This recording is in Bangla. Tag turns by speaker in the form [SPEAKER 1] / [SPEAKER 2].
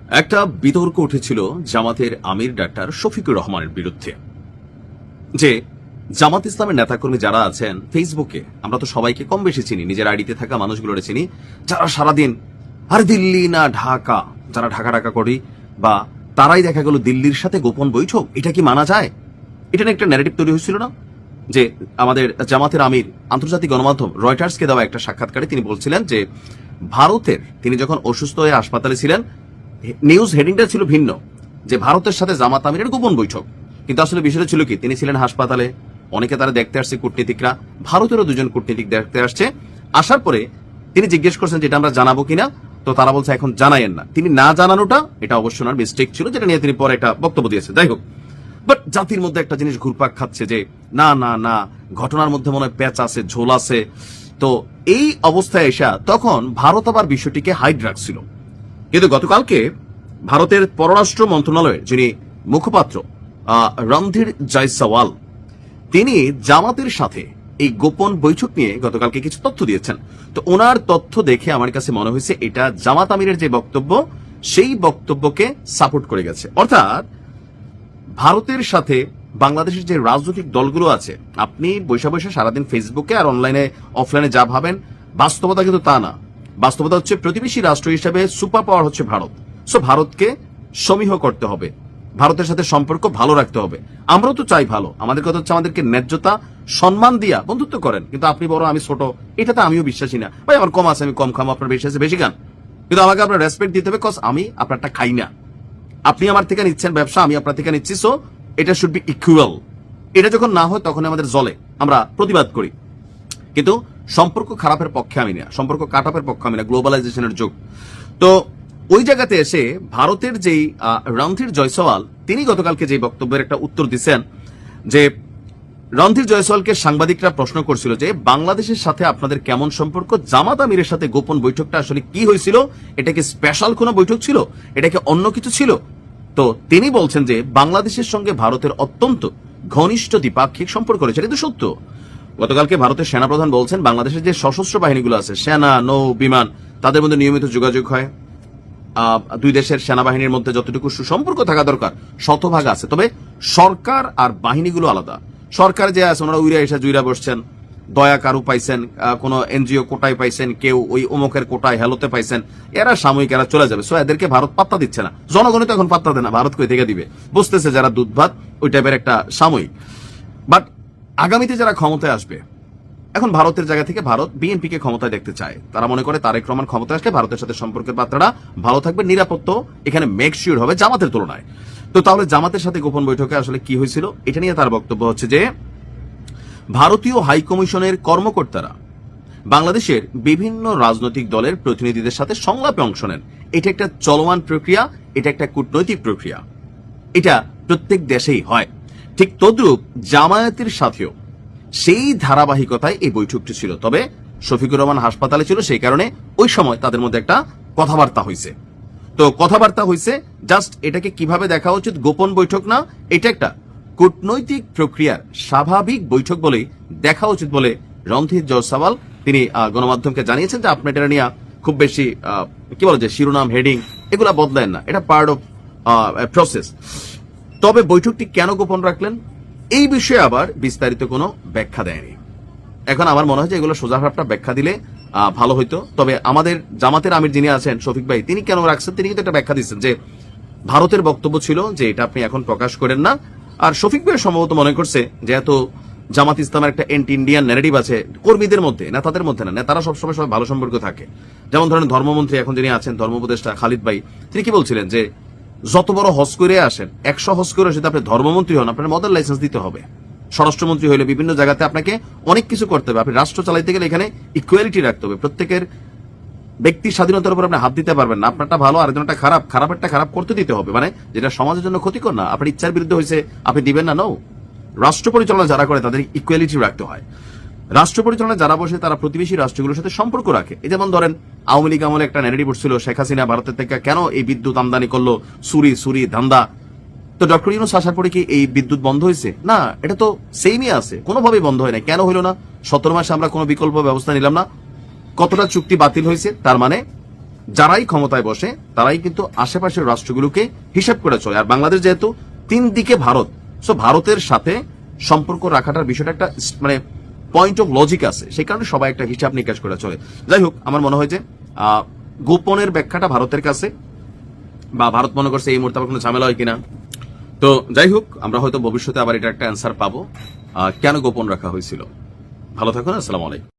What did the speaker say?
[SPEAKER 1] একটা বিতর্ক উঠেছিল জামাতের আমির ডাক্তার শফিকুর রহমানের বিরুদ্ধে, যে জামাত ইসলামের নেতাকর্মী যারা আছেন ফেসবুকে, আমরা তো সবাইকে কম বেশি চিনি, নিজের আইডিতে থাকা মানুষগুলোরে চিনি, যারা সারাদিন আর দিল্লি না ঢাকা, যারা ঢাকা ঢাকা করি, বা তারাই দেখা গেল দিল্লির সাথে গোপন বৈঠক, এটা কি মানা যায়? এটা নিয়ে একটা ন্যারেটিভ তৈরি হয়েছিল না, যে আমাদের জামাতের আমির আন্তর্জাতিক গণমাধ্যম রয়টার্সকে দেওয়া একটা সাক্ষাৎকারে তিনি বলছিলেন যে ভারতের, তিনি যখন অসুস্থ হয়ে হাসপাতালে ছিলেন, নিউজ হেডিংটা ছিল ভিন্ন, যে ভারতের সাথে জামাত আমিরের গোপন বৈঠক, কিন্তু আসলে বিষয়টা ছিল কি, তিনি ছিলেন হাসপাতালে, অনেকে তারা দেখতে আসছে, কূটনীতিকরা, ভারতেরও দুজন কূটনীতিক দেখতে আসছে। আসার পরে তিনি জিজ্ঞেস করছেন যেটা আমরা জানাবো কিনা, তো তারা বলছে এখন জানাইয়েন না। তিনি না জানানোটা এটা অবশ্য ওনার মিস্টেক ছিল, যেটা নিয়ে তিনি পরে একটা বক্তব্য দিয়েছে। যাই হোক, বাট জাতির মধ্যে একটা জিনিস ঘুরপাক খাচ্ছে যে না না না, ঘটনার মধ্যে মনে হয় প্যাচ আছে, ঝোল আছে। তো এই অবস্থায় এসা তখন ভারত আবার বিষয়টিকে হাইড রাখছিল, কিন্তু গতকালকে ভারতের পররাষ্ট্র মন্ত্রণালয়ের যিনি মুখপাত্র রণধীর জয়সওয়াল, তিনি জামাতের সাথে এই গোপন বৈঠক নিয়ে গতকালকে কিছু তথ্য দিয়েছেন। তো ওনার তথ্য দেখে আমার কাছে মনে হয়েছে এটা জামাত আমিরের যে বক্তব্য, সেই বক্তব্যকে সাপোর্ট করে গেছে। অর্থাৎ ভারতের সাথে বাংলাদেশের যে রাজনৈতিক দলগুলো আছে, আপনি বৈশা বৈশা সারাদিন ফেসবুকে আর অনলাইনে অফলাইনে যা ভাবেন, বাস্তবতা কিন্তু তা না। বাস্তবতা হচ্ছে প্রতিবেশী রাষ্ট্র হিসেবে সুপার পাওয়ার হচ্ছে ভারত। সো ভারতকে সমীহ করতে হবে, ভারতের সাথে সম্পর্ক ভালো রাখতে হবে। আমরাও তো চাই ভালো, আমাদের কথা হচ্ছে আমাদেরকে ন্যায্যতা সম্মান দিয়া বন্ধুত্ব করেন, কিন্তু আপনি বড় আমি ছোট, এটাতে আমিও বিশ্বাসী না। ভাই আমার কম আছে আমি কম খাম, আপনার বেশি আছে বেশি খান, কিন্তু আমাকে আপনার রেসপেক্ট দিতে হবে, কজ আমি আপনারটা খাই না। আপনি আমার থেকে নিচ্ছেন ব্যবসা, আমি আপনার থেকে নিচ্ছি, সো এটা শুড বি ইকুয়াল। এটা যখন না হয় তখন আমাদের জলে, আমরা প্রতিবাদ করি, কিন্তু সম্পর্ক খারাপের পক্ষে আমি না, সম্পর্ক কাটাপের পক্ষে আমি না, গ্লোবালাইজেশনের যুগ। তো ওই জায়গাতে এসে ভারতের যেই রণধীর জয়সওয়াল, তিনি গতকালকে যে বক্তব্যের একটা উত্তর দিচ্ছেন, যে রণধীর জয়সওয়ালকে সাংবাদিকরা প্রশ্ন করছিল যে বাংলাদেশের সাথে আপনাদের কেমন সম্পর্ক, জামাত আমিরের সাথে গোপন বৈঠকটা আসলে কি হয়েছিল, এটা কি স্পেশাল কোনো বৈঠক ছিল, এটা কি অন্য কিছু ছিল? তো তিনি বলছেন যে বাংলাদেশের সঙ্গে ভারতের অত্যন্ত ঘনিষ্ঠ দ্বিপাক্ষিক সম্পর্ক রয়েছে, এটা তো সত্য। গতকালকে ভারতের সেনাপ্রধান বলছেন বাংলাদেশের যে সশস্ত্র বাহিনীগুলো আছে, সেনা, নৌ, বিমান, তাদের মধ্যে নিয়মিত যোগাযোগ হয়। দুই দেশের সেনাবাহিনীর মধ্যে যতটুকু সুসম্পর্ক থাকা দরকার শতভাগ আছে, তবে সরকার আর বাহিনীগুলো আলাদা। সরকার যে আছে ওনারা উইরা এসে জুইরা বসছেন, দয়া কারু পাইছেন, কোন এনজিও কোটায় পাইছেন, কেউ ওই অমুকের কোটায় হেলোতে পাইছেন, এরা সাময়িক, এরা চলে যাবে। সো এদেরকে ভারত পাত্তা দিচ্ছে না, জনগণই তো এখন পাত্তা দেয় না, ভারত কই থেকে দিবে, বুঝতেছে যারা দুধ ভাত ওই টাইপের একটা সাময়িক। বাট আগামীতে যারা ক্ষমতায় আসবে, এখন ভারতের জায়গা থেকে ভারত বিএনপি কে ক্ষমতায় দেখতে চায়, তারা মনে করে তারেক রহমান ক্ষমতায় আসলে ভারতের সাথে সম্পর্কের মাত্রাটা ভালো থাকবে, নিরাপত্তা এখানে মেক শিওর হবে জামাতের তুলনায়। তো তাহলে জামাতের সাথে গোপন বৈঠকে আসলে কি হয়েছিল, এটা নিয়ে তার বক্তব্য হচ্ছে যে ভারতীয় হাই কমিশনের কর্মকর্তারা বাংলাদেশের বিভিন্ন রাজনৈতিক দলের প্রতিনিধিদের সাথে সংলাপে অংশ নেন। এটা একটা চলমান প্রক্রিয়া, এটা একটা কূটনৈতিক প্রক্রিয়া, এটা প্রত্যেক দেশেই হয়। ঠিক তদ্রূপ জামায়াতের সাথেও সেই ধারাবাহিকতায় এই বৈঠকটি ছিল। তবে শফিকুর রহমান হাসপাতালে ছিল, সেই কারণে ওই সময় তাদের মধ্যে একটা কথাবার্তা হয়েছে। তো কথাবার্তা হয়েছে, জাস্ট এটাকে কিভাবে দেখা উচিত, গোপন বৈঠক না, এটা একটা কূটনৈতিক প্রক্রিয়ার স্বাভাবিক বৈঠক বলেই দেখা উচিত বলে রণধীর জয়সওয়াল তিনি গণমাধ্যমকে জানিয়েছেন, যে আপনি এটা নিয়ে খুব বেশি কি বলে যে শিরোনাম, হেডিং এগুলা বদলেন না, এটা পার্ট অফ প্রসেস। তবে বৈঠকটি কেন গোপন রাখলেন, এই বিষয়ে আবার বিস্তারিত কোনো ব্যাখ্যা দেয়নি। এখন আমার মনে হয় যে এগুলো সোজাভাবটা ব্যাখ্যা দিলে ভালো হইতো। তবে আমাদের জামাতের আমির যিনি আছেন শফিক ভাই, তিনি কেন রাখছেন, তিনি কিন্তু একটা ব্যাখ্যা দিচ্ছেন যে ভারতের বক্তব্য ছিল যে এটা আপনি এখন প্রকাশ করেন না। আর শফিক ভাই সম্ভবত মনে করছে যেহেতু জামাত ইসলামের একটা এন্টি ইন্ডিয়ান ন্যারেটিভ আছে কর্মীদের মধ্যে, নেতাদের মধ্যে না, নেতারা সবসময় সবাই ভালো সম্পর্ক থাকে। যেমন ধরেন ধর্মমন্ত্রী এখন যিনি আছেন, ধর্ম উপদেষ্টা খালিদ ভাই, তিনি কি বলছিলেন যে যত বড় হজ করে আসেন, 100 হজ করে যদি আপনি ধর্মমন্ত্রী হন, আপনার মদের লাইসেন্স দিতে হবে। স্বরাষ্ট্রমন্ত্রী হইলে বিভিন্ন জায়গাতে আপনাকে অনেক কিছু করতে হবে, আপনি রাষ্ট্র চালাইতে গেলে এখানে ইকুয়ালিটি রাখতে হবে, প্রত্যেকের ব্যক্তির স্বাধীনতার উপর আপনি হাত দিতে পারবেন না। আপনারটা ভালো, আরেকজনটা খারাপ, খারাপেরটা খারাপ করতে দিতে হবে, মানে যেটা সমাজের জন্য ক্ষতিকর না, আপনার ইচ্ছার বিরুদ্ধে হয়েছে আপনি দিবেন না। নো, রাষ্ট্র পরিচালনা যারা করে তাদের ইকুয়ালিটি রাখতে হয়। রাষ্ট্র পরিচালনা যারা বসে তারা প্রতিবেশী রাষ্ট্রগুলোর সাথে সম্পর্ক রাখে। এই যেমন ধরেন আওয়ামী লীগ আমলে একটা ন্যারেটিভ উঠছিল, শেখ হাসিনা ভারতের থেকে কেন এই বিদ্যুৎ আমদানি করলো, সুরি সুরি ধান্দা। তো ডক্টর ইউনূস আসার পরে কি এই বিদ্যুৎ বন্ধ হয়েছে? না, এটা তো সেমই আছে, কোনোভাবেই বন্ধ হয় না। কেন হইল না? 17 মাসে আমরা কোনো বিকল্প ব্যবস্থা নিলাম না। কতটা চুক্তি বাতিল হয়েছে, তার মানে যারাই ক্ষমতায় বসে তারাই কিন্তু আশেপাশের রাষ্ট্রগুলোকে হিসাব করে চলে। আর বাংলাদেশ যেহেতু 3 দিকে ভারত, সো ভারতের সাথে সম্পর্ক রাখাটার বিষয়টা একটা মানে পয়েন্ট অফ লজিক আছে, সেই কারণে সবাই একটা হিসাব নিকাশ করে চলে। যাই হোক, আমার মনে হয় যে গোপনের ব্যাখ্যাটা ভারতের কাছে, বা ভারত মনে করছে এই মুহূর্তে আবার কোনো ঝামেলা হয় কিনা। তো যাই হোক, আমরা হয়তো ভবিষ্যতে আবার এটা একটা অ্যান্সার পাবো কেন গোপন রাখা হয়েছিল। ভালো থাকুন, আসসালামু আলাইকুম।